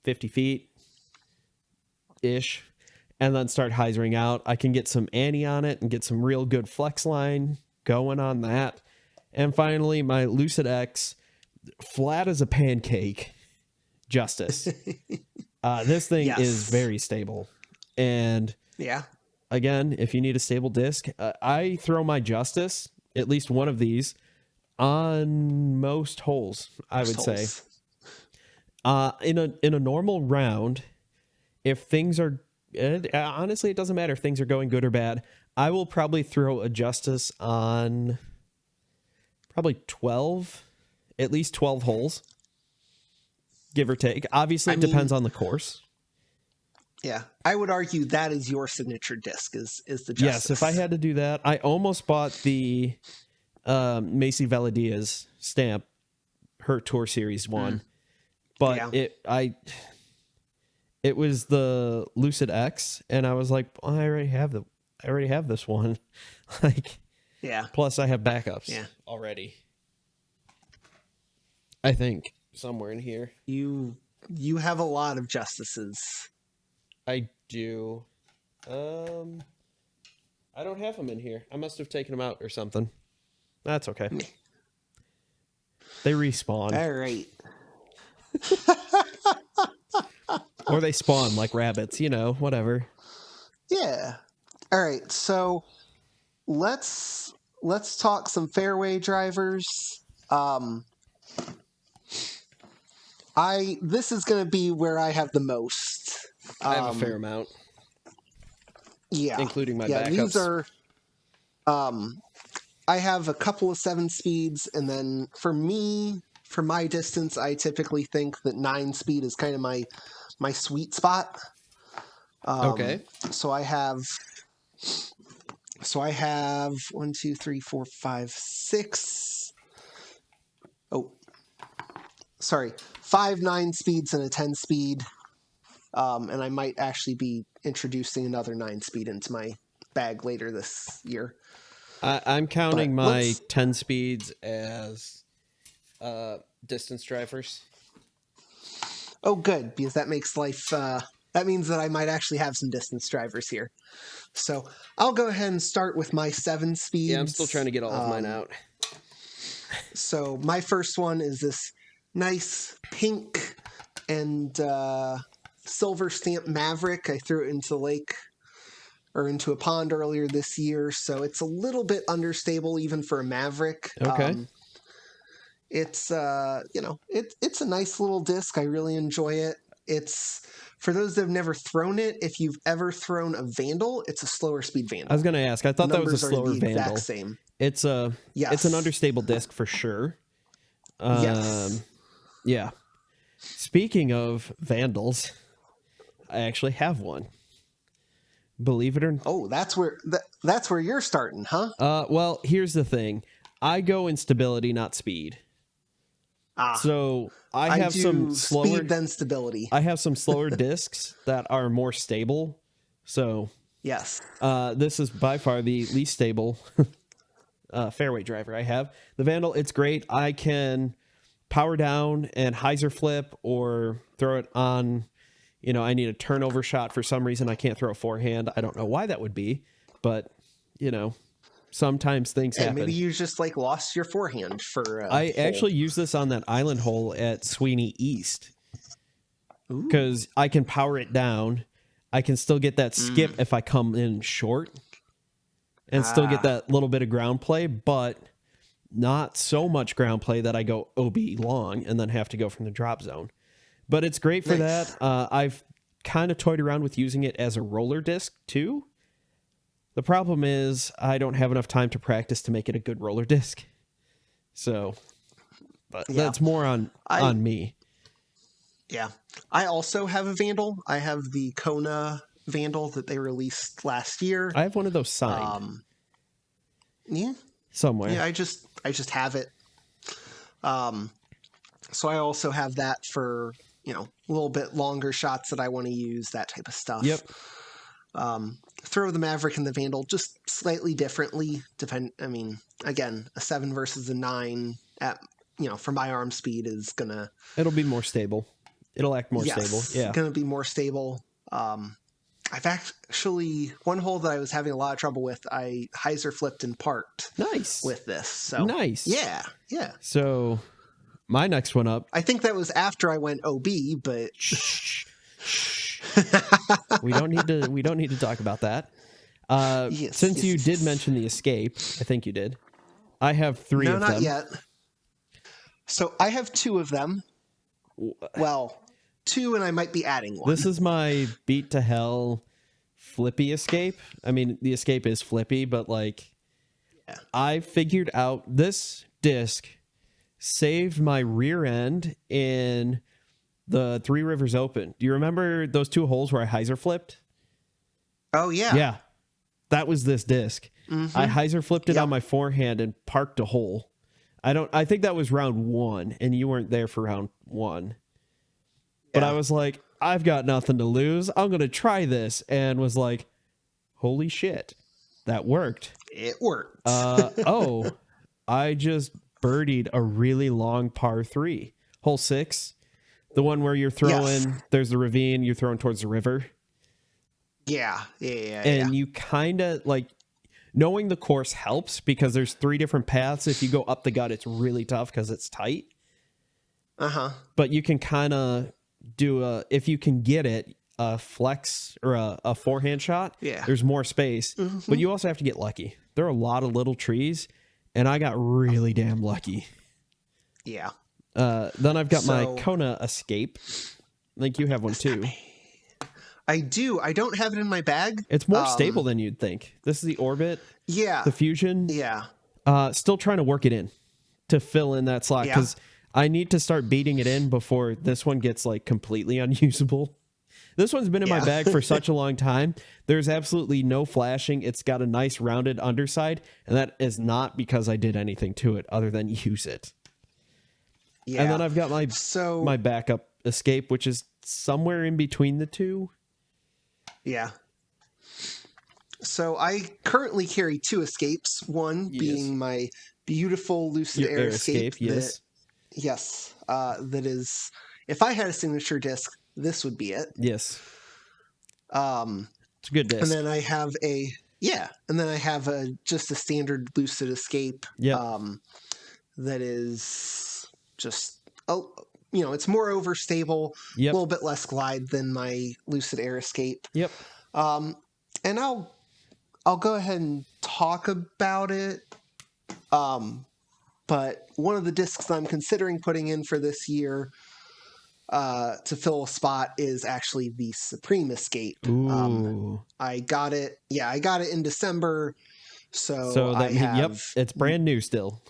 S2: 50 feet ish and then start hyzering out. I can get some Annie on it and get some real good flex line going on that. And finally, my Lucid X, flat as a pancake, justice. This thing is very stable. And again, if you need a stable disc, I throw my justice, at least one of these, on most holes, I would say. In a normal round, if things are honestly, it doesn't matter if things are going good or bad. I will probably throw a justice on probably at least 12 holes, give or take. Obviously, it depends on the course.
S1: Yeah, I would argue that is your signature disc is the justice.
S2: Yes, if I had to do that, I almost bought the Macy Valadia's stamp, her Tour Series one, but it was the Lucid X, and I was like, I already have this one. Plus I have backups already. I think somewhere in here.
S1: You have a lot of justices.
S2: I do. I don't have them in here. I must have taken them out or something. That's okay. They respawn.
S1: All right.
S2: Or they spawn like rabbits, whatever.
S1: Yeah. All right. So let's talk some fairway drivers. This is going to be where I have the most.
S2: I have a fair amount.
S1: Yeah.
S2: Including my backups.
S1: These are, I have a couple of 7 speeds, and then for my distance, I typically think that 9 speed is kind of my sweet spot.
S2: Okay.
S1: So I have 1, 2, 3, 4, 5, 6. Oh, sorry. 5 9 speeds and a 10 speed. And I might actually be introducing another 9 speed into my bag later this year.
S2: I'm counting my 10 speeds as distance drivers.
S1: Oh, good, because that makes life... that means that I might actually have some distance drivers here. So I'll go ahead and start with my 7 speeds.
S2: Yeah, I'm still trying to get all of mine out.
S1: So my first one is this nice pink and silver stamp Maverick. I threw it into the lake or into a pond earlier this year, so it's a little bit understable even for a Maverick.
S2: Okay.
S1: It's it's a nice little disc. I really enjoy it. It's for those that have never thrown it. If you've ever thrown a Vandal, it's a slower speed Vandal.
S2: I was going to ask. I thought that was a slower
S1: the
S2: Vandal.
S1: exact same.
S2: It's it's an understable disc for sure.
S1: Yes.
S2: Yeah. Speaking of Vandals, I actually have one. Believe it or not.
S1: Oh, that's where you're starting, huh?
S2: Well, here's the thing. I go in stability, not speed. So I have some slower
S1: speed than stability.
S2: I have some slower discs that are more stable. So
S1: yes,
S2: this is by far the least stable fairway driver I have. The Vandal, it's great. I can power down and hyzer flip or throw it on. I need a turnover shot for some reason. I can't throw a forehand. I don't know why that would be, but sometimes things happen.
S1: Maybe you just lost your forehand for.
S2: I actually use this on that island hole at Sweeney East because I can power it down. I can still get that skip if I come in short, and still get that little bit of ground play, but not so much ground play that I go OB long and then have to go from the drop zone. But it's great for that. I've kind of toyed around with using it as a roller disc too. The problem is I don't have enough time to practice to make it a good roller disc. So, but that's more on me.
S1: Yeah. I also have a Vandal. I have the Kona Vandal that they released last year.
S2: I have one of those signed.
S1: Yeah.
S2: Somewhere.
S1: Yeah, I just have it. So I also have that for, a little bit longer shots that I want to use, that type of stuff.
S2: Yep.
S1: Throw the Maverick and the Vandal just slightly differently. Again, a 7 versus a 9 at, for my arm speed is gonna.
S2: It'll be more stable. It'll act more stable. Yeah.
S1: It's gonna be more stable. I've actually one hole that I was having a lot of trouble with. I hyzer flipped and parked.
S2: Nice
S1: with this. So
S2: nice.
S1: Yeah.
S2: So my next one up.
S1: I think that was after I went OB, but
S2: we don't need to talk about that. Since you did mention the Escape, I think you did. I have 3 of them.
S1: No, not yet. So I have 2 of them. Well, 2, and I might be adding 1.
S2: This is my beat to hell flippy Escape. I mean, the Escape is flippy, but I figured out this disc saved my rear end in the Three Rivers Open. Do you remember those 2 holes where I hyzer flipped?
S1: Oh, yeah.
S2: Yeah. That was this disc. Mm-hmm. I hyzer flipped it on my forehand and parked a hole. I think that was round 1, and you weren't there for round 1. But I was like, I've got nothing to lose. I'm going to try this. And was like, holy shit, that worked.
S1: It worked.
S2: I just birdied a really long par 3. Hole 6. The one where you're throwing, there's the ravine, you're throwing towards the river.
S1: Yeah.
S2: And you kind of knowing the course helps because there's 3 different paths. If you go up the gut, it's really tough because it's tight. But you can kind of do if you can get it, a flex or a forehand shot.
S1: Yeah.
S2: There's more space, but you also have to get lucky. There are a lot of little trees, and I got really damn lucky.
S1: Yeah.
S2: Then I've got my Kona Escape. I think you have one too.
S1: I do. I don't have it in my bag.
S2: It's more stable than you'd think. This is the Orbit.
S1: Yeah.
S2: The Fusion.
S1: Yeah.
S2: Still trying to work it in to fill in that slot because I need to start beating it in before this one gets completely unusable. This one's been in my bag for such a long time. There's absolutely no flashing. It's got a nice rounded underside, and that is not because I did anything to it other than use it. Yeah. And then I've got my backup Escape, which is somewhere in between the 2.
S1: Yeah. So I currently carry 2 Escapes. One being my beautiful Lucid Air Escape.
S2: Yes.
S1: That is, if I had a signature disc, this would be it.
S2: Yes. It's a good disc.
S1: And then I have just a standard Lucid Escape.
S2: Yeah.
S1: That is just it's more overstable, a little bit less glide than my Lucid Air Escape.
S2: Yep.
S1: And I'll go ahead and talk about it. But one of the discs I'm considering putting in for this year to fill a spot is actually the Supreme Escape.
S2: Ooh.
S1: I got it. Yeah, I got it in December. So
S2: that
S1: I
S2: means, yep,
S1: have.
S2: it's brand new still.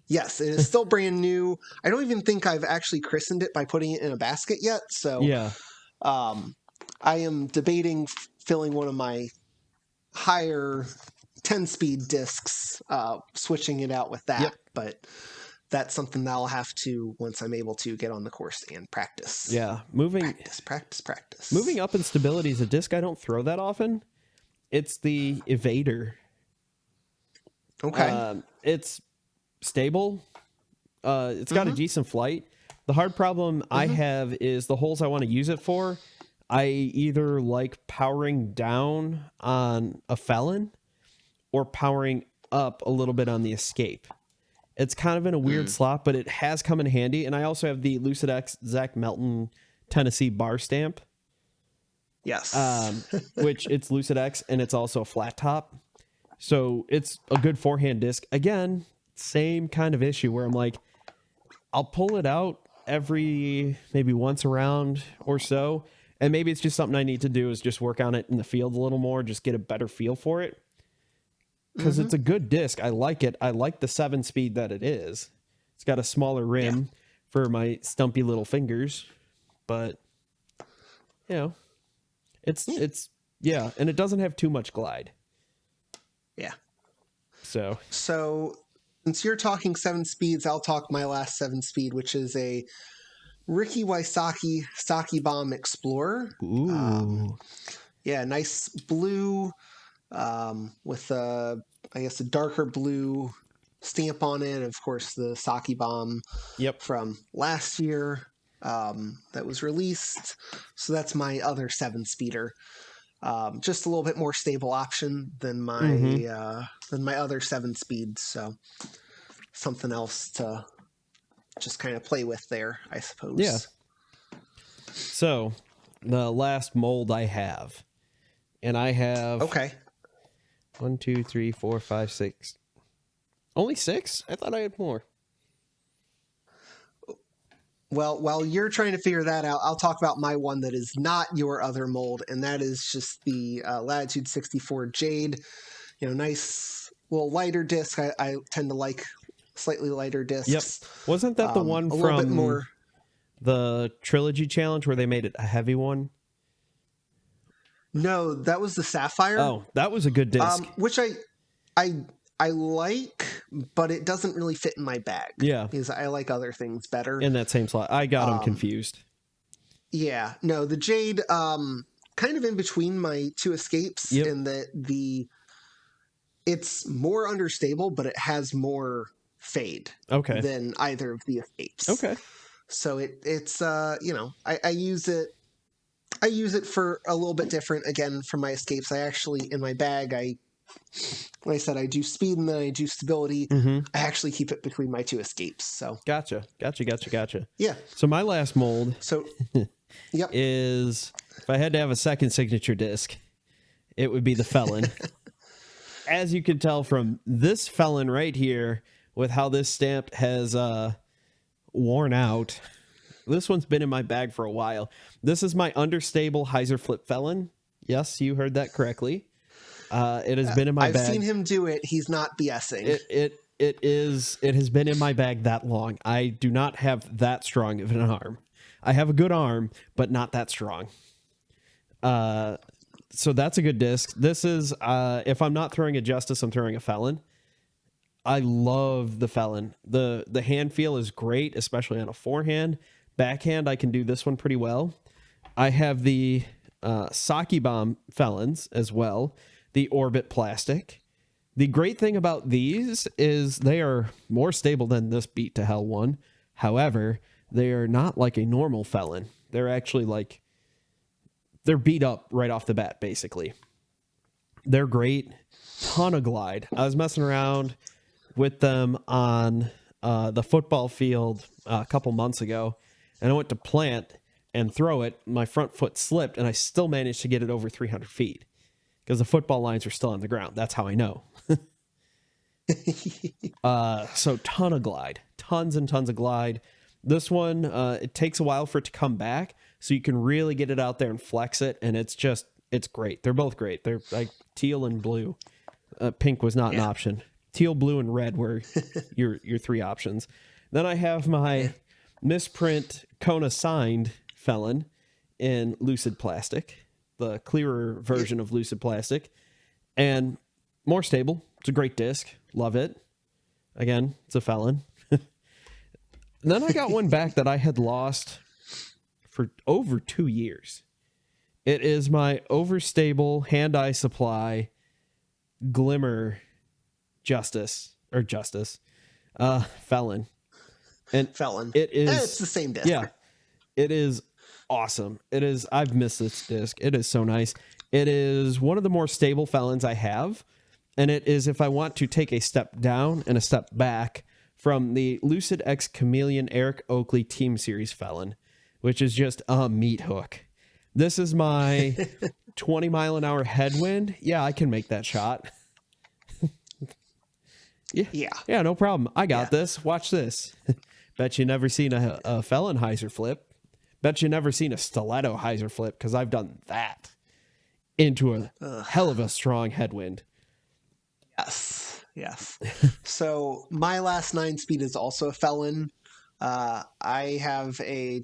S1: Yes, it is still brand new. I don't even think I've actually christened it by putting it in a basket yet. So
S2: Yeah.
S1: I am debating filling one of my higher 10-speed discs, switching it out with that.
S2: Yep.
S1: But that's something that I'll have to, once I'm able to, get on the course and practice.
S2: Yeah.
S1: Practice.
S2: Moving up in stability is a disc I don't throw that often. It's the Evader.
S1: Okay.
S2: It's stable. It's got a decent flight. The hard problem I have is the holes I want to use it for. I either like powering down on a Felon or powering up a little bit on the Escape. It's kind of in a weird slot, but it has come in handy. And I also have the Lucid X Zach Melton Tennessee bar stamp.
S1: Yes.
S2: Which it's Lucid X and it's also a flat top. So it's a good forehand disc. Again, same kind of issue where I'm like, I'll pull it out every maybe once a round or so. And maybe it's just something I need to do is just work on it in the field a little more, just get a better feel for it. Because it's a good disc. I like it. I like the 7-speed that it is. It's got a smaller rim for my stumpy little fingers. But, you know, it's and it doesn't have too much glide.
S1: Yeah.
S2: So
S1: since you're talking 7 speeds, I'll talk my last 7-speed, which is a Ricky Wysocki Saki Bomb Explorer.
S2: Ooh.
S1: Nice blue with a darker blue stamp on it. Of course, the Saki Bomb from last year that was released. So that's my other 7-speeder. Just a little bit more stable option than my other 7-speeds. So something else to just kind of play with there, I suppose.
S2: Yeah. So the last mold I have, and I have 1, 2, 3, 4, 5, 6. Only 6? I thought I had more.
S1: Well, while you're trying to figure that out, I'll talk about my one that is not your other mold, and that is just the Latitude 64 Jade. Nice little lighter disc. I tend to like slightly lighter discs.
S2: Yep. Wasn't that the one from the Trilogy Challenge where they made it a heavy one?
S1: No, that was the Sapphire.
S2: Oh, that was a good disc.
S1: Which I like, but it doesn't really fit in my bag.
S2: Yeah.
S1: Because I like other things better.
S2: In that same slot. I got them confused.
S1: Yeah. No, the Jade, kind of in between my two Escapes in that it's more understable, but it has more fade than either of the Escapes.
S2: Okay.
S1: So it's I use it. I use it for a little bit different again from my Escapes. I actually, in my bag, like I said, I do speed and then I do stability. I actually keep it between my two Escapes. So
S2: Gotcha.
S1: Yeah.
S2: So my last mold is, if I had to have a second signature disc, it would be the Felon. As you can tell from this Felon right here, with how this stamp has worn out, this one's been in my bag for a while. This is my understable Heiser Flip Felon. Yes, you heard that correctly. It has been in my bag.
S1: I've seen him do it. He's not BSing.
S2: It has been in my bag that long. I do not have that strong of an arm. I have a good arm, but not that strong. So that's a good disc. This is, if I'm not throwing a Justice, I'm throwing a Felon. I love the Felon. The hand feel is great, especially on a forehand. Backhand, I can do this one pretty well. I have the Saki Bomb Felons as well, the Orbit Plastic. The great thing about these is they are more stable than this Beat to Hell one. However, they are not like a normal Felon. They're actually like, they're beat up right off the bat, basically. They're great. Ton of glide. I was messing around with them on the football field a couple months ago, and I went to plant and throw it. My front foot slipped, and I still managed to get it over 300 feet because the football lines are still on the ground. That's how I know. So ton of glide. Tons and tons of glide. This one, it takes a while for it to come back, so you can really get it out there and flex it, and it's great. They're both great. They're like teal and blue. Pink was not an option. Teal, blue, and red were your 3 options. Then I have my misprint Kona signed Felon in Lucid Plastic, the clearer version of Lucid Plastic, and more stable. It's a great disc. Love it. Again, it's a Felon. Then I got one back that I had lost for over 2 years. It is my overstable Hand-Eye Supply Glimmer Justice Felon. And
S1: Felon.
S2: It is.
S1: It's the same disc.
S2: Yeah. It is awesome. It is. I've missed this disc. It is so nice. It is one of the more stable Felons I have. And it is if I want to take a step down and a step back from the Lucid X Chameleon Eric Oakley Team Series Felon, which is just a meat hook. This is my 20 mile an hour headwind. Yeah, I can make that shot. Yeah, no problem. I got this. Watch this. Bet you never seen a Felon hyzer flip. Bet you never seen a stiletto hyzer flip, because I've done that into a hell of a strong headwind.
S1: Yes. So my last 9-speed is also a Felon. I have a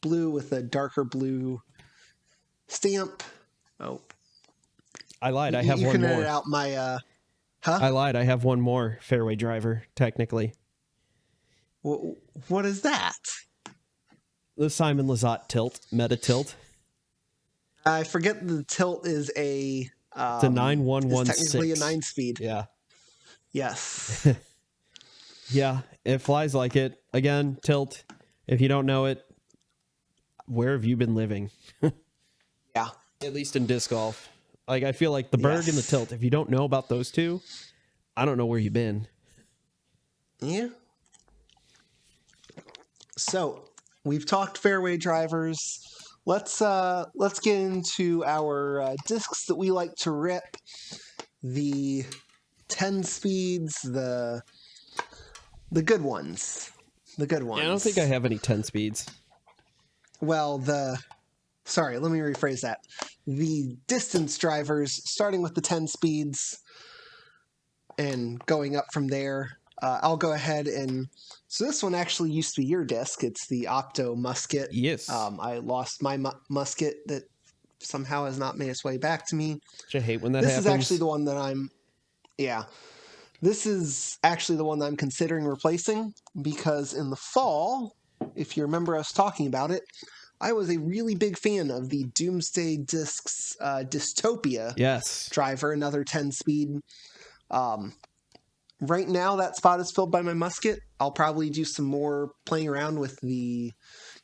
S1: blue with a darker blue stamp. Oh,
S2: I lied. I have
S1: you
S2: one
S1: can
S2: more.
S1: edit out my.
S2: I lied. I have one more fairway driver, technically.
S1: What is that?
S2: The Simon Lizotte tilt, meta tilt.
S1: I forget the tilt is a.
S2: It's a 9116.
S1: It's technically a 9-speed.
S2: Yeah.
S1: Yes.
S2: Yeah, it flies like it. Again, tilt. If you don't know it, where have you been living?
S1: Yeah.
S2: At least in disc golf. Like, I feel like the Berg and the tilt, if you don't know about those two, I don't know where you've been.
S1: Yeah. So, we've talked fairway drivers. Let's get into our discs that we like to rip. The 10 speeds, the good ones. The good ones.
S2: Yeah, I don't think I have any 10 speeds.
S1: Well, sorry, let me rephrase that. The distance drivers, starting with the 10 speeds and going up from there. I'll go ahead and... So this one actually used to be your disc. It's the Octo Musket.
S2: Yes.
S1: I lost my musket that somehow has not made its way back to me.
S2: I hate when that happens.
S1: This is actually the one that I'm... Yeah. This is actually the one that I'm considering replacing, because in the fall, if you remember us talking about it, I was a really big fan of the Doomsday Discs Dystopia driver, another 10-speed. Right now, that spot is filled by my musket. I'll probably do some more playing around with the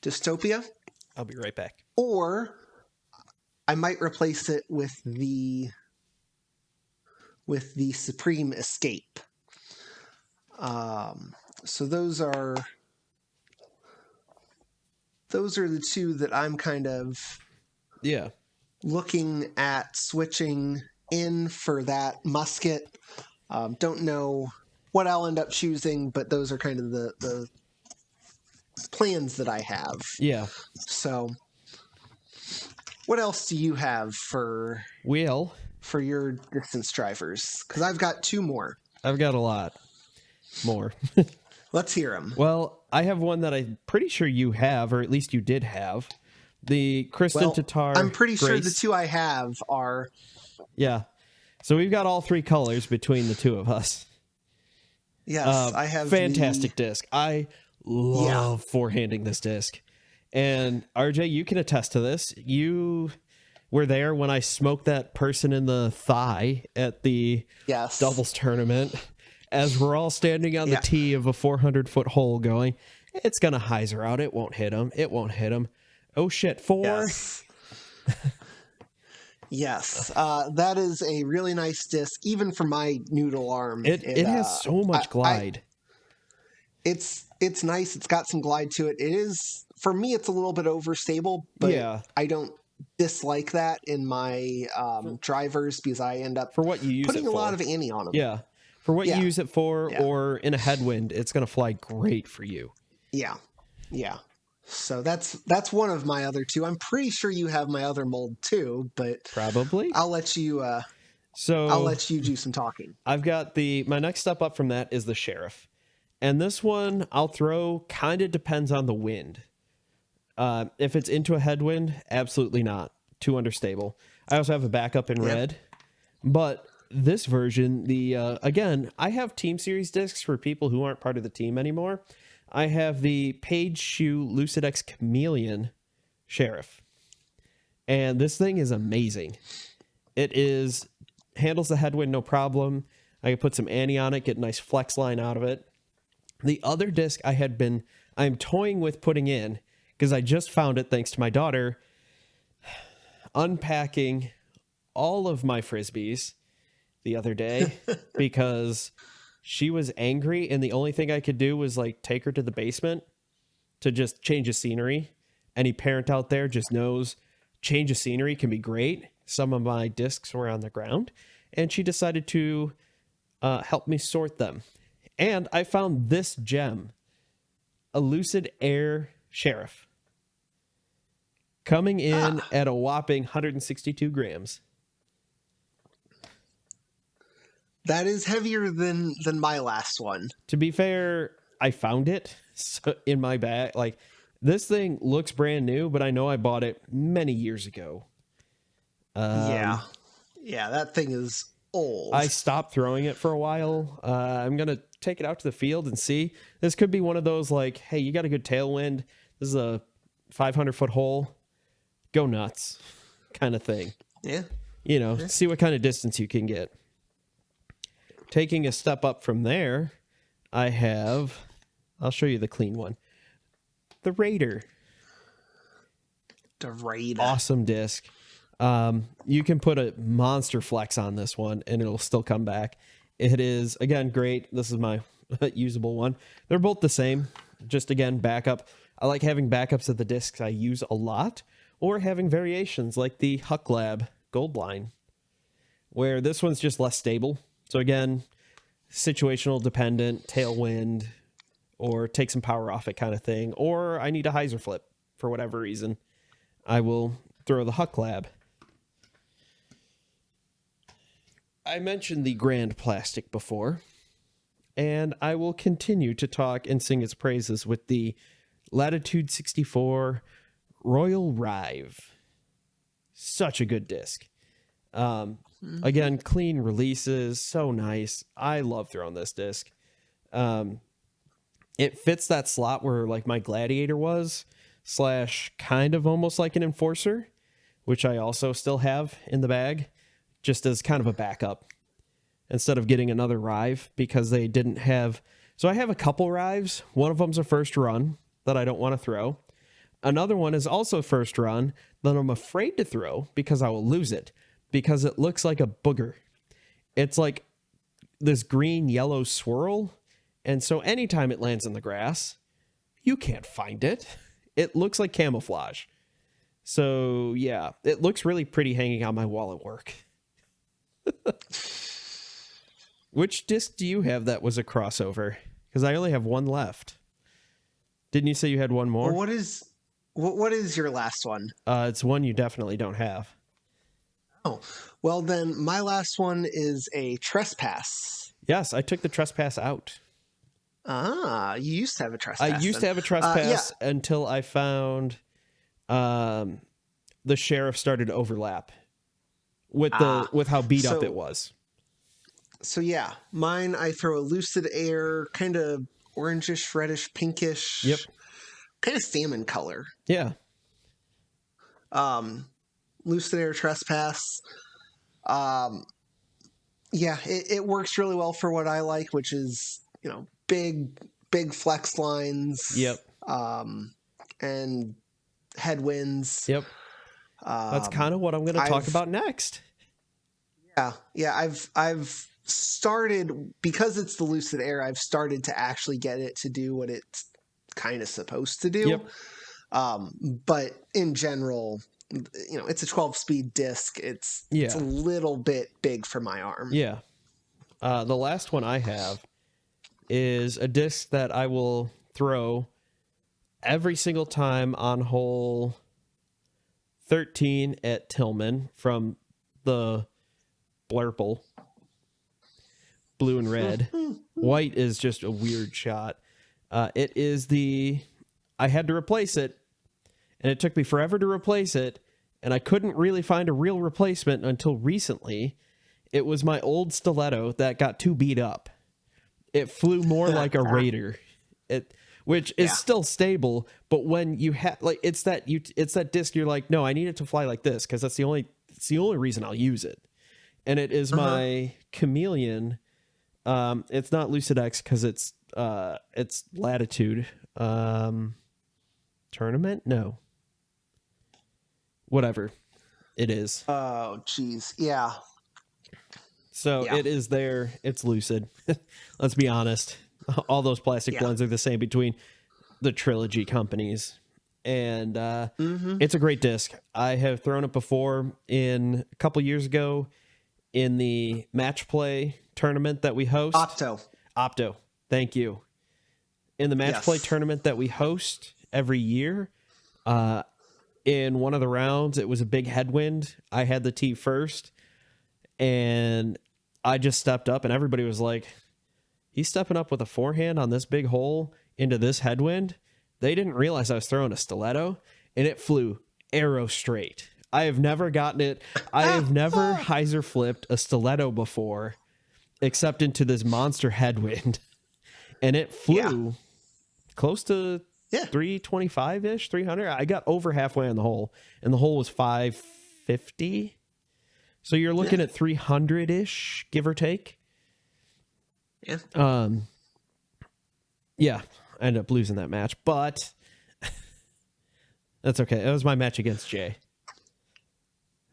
S1: Dystopia.
S2: I'll be right back.
S1: Or I might replace it with the Supreme Escape. So those are the two that I'm kind of looking at switching in for that musket. Don't know what I'll end up choosing, but those are kind of the plans that I have.
S2: Yeah.
S1: So what else do you have for your distance drivers? Because I've got 2 more.
S2: I've got a lot more.
S1: Let's hear them.
S2: Well, I have one that I'm pretty sure you have, or at least you did have. The Kristen Tatar.
S1: I'm pretty sure the
S2: Grace.
S1: 2 I have are...
S2: Yeah. So we've got all 3 colors between the 2 of us.
S1: Yes, I have
S2: fantastic disc. I love forehanding this disc. And RJ, you can attest to this. You were there when I smoked that person in the thigh at the doubles tournament, as we're all standing on the tee of a 400-foot hole going, it's going to hyzer out. It won't hit him. It won't hit him. Oh, shit. 4.
S1: Yes. Yes, that is a really nice disc, even for my noodle arm.
S2: It has so much glide.
S1: It's nice. It's got some glide to it. It is, for me, it's a little bit overstable, but I don't dislike that in my drivers, because I end up
S2: for what you use
S1: putting
S2: it
S1: a
S2: for.
S1: lot of ante on them.
S2: Yeah. For what you use it for,
S1: Yeah.
S2: or in a headwind, it's going to fly great for you.
S1: Yeah. Yeah. So that's one of my other two. I'm pretty sure you have my other mold too, but
S2: Probably.
S1: I'll let you do some talking.
S2: I've got my next step up from that is the Sheriff. And this one I'll throw kind of depends on the wind. If it's into a headwind, absolutely not. Too understable. I also have a backup in red. But this version, again, I have Team Series discs for people who aren't part of the team anymore. I have the Page Shoe Lucid X Chameleon Sheriff. And this thing is amazing. It handles the headwind no problem. I can put some anti on it, get a nice flex line out of it. The other disc I'm toying with putting in, because I just found it thanks to my daughter, unpacking all of my Frisbees the other day because she was angry, and the only thing I could do was like take her to the basement to just change the scenery. Any parent out there just knows change of scenery can be great. Some of my discs were on the ground, and she decided to help me sort them. And I found this gem, a Lucid Air Sheriff, coming in at a whopping 162 grams.
S1: That is heavier than my last one.
S2: To be fair, I found it in my bag. Like, this thing looks brand new, but I know I bought it many years ago.
S1: Yeah, that thing is old.
S2: I stopped throwing it for a while. I'm going to take it out to the field and see. This could be one of those like, hey, you got a good tailwind. This is a 500-foot hole. Go nuts kind of thing.
S1: Yeah.
S2: See what kind of distance you can get. Taking a step up from there, I'll show you the clean one. The Raider.
S1: The Raider.
S2: Awesome disc. You can put a monster flex on this one and it'll still come back. It is, again, great. This is my usable one. They're both the same. Just, again, backup. I like having backups of the discs I use a lot, or having variations like the Huck Lab Gold Line, where this one's just less stable. So again, situational dependent, tailwind, or take some power off it kind of thing. Or I need a hyzer flip for whatever reason. I will throw the Huck Lab. I mentioned the Grand Plastic before, and I will continue to talk and sing its praises with the Latitude 64 Royal Rive. Such a good disc. Again, clean releases, so nice. I love throwing this disc. It fits that slot where like my Gladiator was, / kind of almost like an Enforcer, which I also still have in the bag, just as kind of a backup instead of getting another Rive, because they didn't have. So I have a couple Rives. One of them's a first run that I don't want to throw. Another one is also first run that I'm afraid to throw because I will lose it, because it looks like a booger. It's like this green yellow swirl. And so anytime it lands in the grass, you can't find it. It looks like camouflage. So yeah, it looks really pretty hanging on my wall at work. Which disc do you have that was a crossover? Because I only have one left. Didn't you say you had one more?
S1: Well, what is your last one?
S2: It's one you definitely don't have.
S1: Oh, well then my last one is a Trespass.
S2: Yes, I took the Trespass out.
S1: Ah, you used to have a Trespass.
S2: I used to have a Trespass until I found the Sheriff started to overlap with how beat up it was.
S1: So yeah, mine, I throw a Lucid Air, kind of orangish, reddish, pinkish.
S2: Yep.
S1: Kind of salmon color.
S2: Yeah.
S1: Lucid Air Trespass. Yeah, it works really well for what I like, which is, big flex lines.
S2: Yep.
S1: And headwinds.
S2: Yep. That's kind of what I'm going to talk about next.
S1: Yeah. I've started, because it's the Lucid Air, I've started to actually get it to do what it's kind of supposed to do.
S2: Yep.
S1: But in general, it's a 12-speed disc. It's a little bit big for my arm.
S2: Yeah. The last one I have is a disc that I will throw every single time on hole 13 at Tillman from the Blurple. Blue and red. White is just a weird shot. It is I had to replace it, and it took me forever to replace it, and I couldn't really find a real replacement until recently. It was my old stiletto that got too beat up. It flew more like a Raider, which is still stable, but when you have it's that disc, you're like, no, I need it to fly like this because it's the only reason I'll use it, and it is my Chameleon. It's not Lucid X because it's Latitude tournament. No, whatever it is.
S1: Oh, geez, yeah.
S2: So it is there. It's Lucid. Let's be honest. All those plastic blends are the same between the trilogy companies. And it's a great disc. I have thrown it before a couple years ago in the match play tournament that we host. Opto. Thank you. In the match play tournament that we host every year, in one of the rounds, it was a big headwind. I had the tee first, and I just stepped up, and everybody was like, he's stepping up with a forehand on this big hole into this headwind. They didn't realize I was throwing a stiletto, and it flew arrow straight. I have never gotten it. I have never hyzer flipped a stiletto before, except into this monster headwind. And it flew close to 325-ish, 300. I got over halfway on the hole, and the hole was 550. So you're looking at 300-ish, give or take.
S1: Yeah.
S2: Yeah, I ended up losing that match, but that's okay. It was my match against Jay.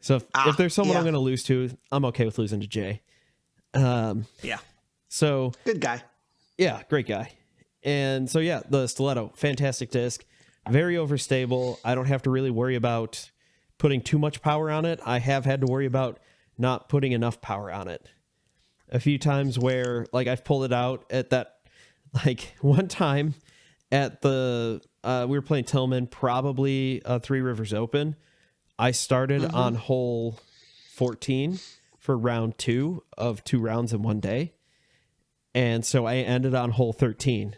S2: So if there's someone I'm going to lose to, I'm okay with losing to Jay. So
S1: good guy.
S2: Yeah, great guy. And so the stiletto, fantastic disc, very overstable. I don't have to really worry about putting too much power on it. I have had to worry about not putting enough power on it a few times where I've pulled it out at that, one time at the, we were playing Tillman, probably Three Rivers Open. I started on hole 14 for round 2 of 2 rounds in one day. And so I ended on hole 13.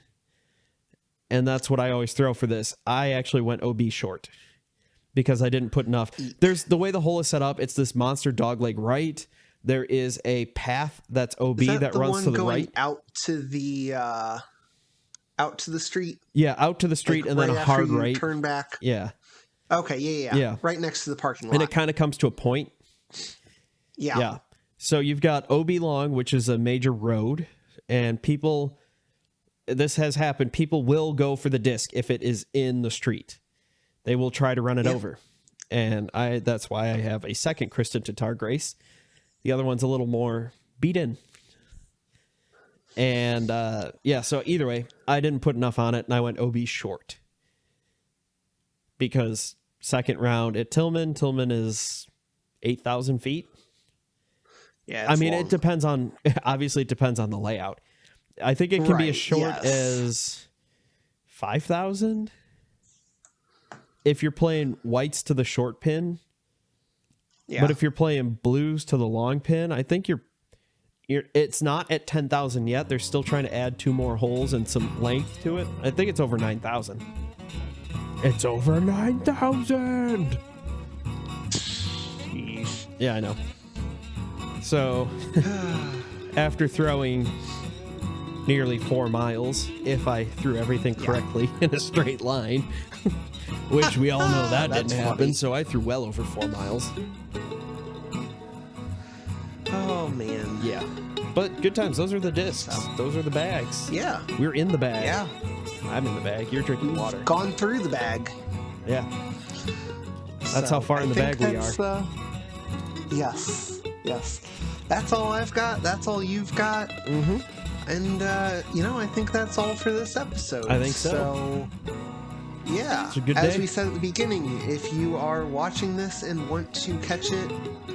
S2: And that's what I always throw for this. I actually went OB short because I didn't put enough. There's the way the hole is set up. It's this monster dogleg right. There is a path that's OB that runs to the right.
S1: Out to the street.
S2: Yeah, out to the street, and then a hard right.
S1: Turn back.
S2: Yeah.
S1: Okay. Yeah. Right next to the parking lot.
S2: And it kind of comes to a point. Yeah. So you've got OB long, which is a major road, and this has happened. People will go for the disc if it is in the street. They will try to run it over. And that's why I have a second Kristen Tatar Grace. The other one's a little more beaten. And so either way, I didn't put enough on it, and I went OB short. Because second round at Tillman is 8,000 feet.
S1: Yeah,
S2: I mean, it depends on the layout. I think it can be as short as 5,000 if you're playing whites to the short pin. Yeah. But if you're playing blues to the long pin, I think it's not at 10,000 yet. They're still trying to add 2 more holes and some length to it. I think it's over 9,000. It's over 9,000. Yeah, I know. So, after throwing nearly 4 miles, if I threw everything correctly in a straight line, which we all know that didn't happen, so I threw well over 4 miles.
S1: Oh, man.
S2: Yeah. But good times. Those are the discs. Those are the bags.
S1: Yeah.
S2: We're in the bag.
S1: Yeah.
S2: I'm in the bag. You're drinking water.
S1: Gone through the bag.
S2: Yeah. That's how far in the bag we are.
S1: Yes. That's all I've got. That's all you've got.
S2: Mm-hmm.
S1: And, I think that's all for this episode.
S2: I think so.
S1: Yeah.
S2: It's a good day.
S1: As we said at the beginning, if you are watching this and want to catch it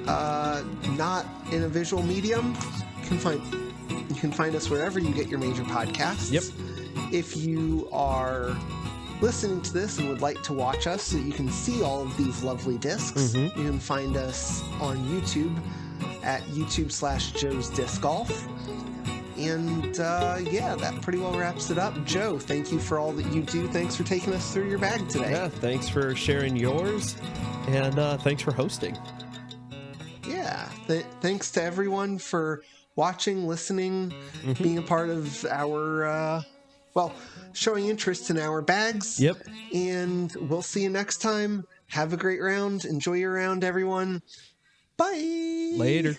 S1: not in a visual medium, you can find You can find us wherever you get your major podcasts.
S2: Yep.
S1: If you are listening to this and would like to watch us so that you can see all of these lovely discs, you can find us on YouTube at YouTube/Joe's Disc Golf. And yeah, that pretty well wraps it up. Joe, thank you for all that you do. Thanks for taking us through your bag today.
S2: Yeah, thanks for sharing yours, and thanks for hosting.
S1: Yeah, thanks to everyone for watching, listening, being a part of our, showing interest in our bags.
S2: Yep.
S1: And we'll see you next time. Have a great round. Enjoy your round, everyone. Bye.
S2: Later.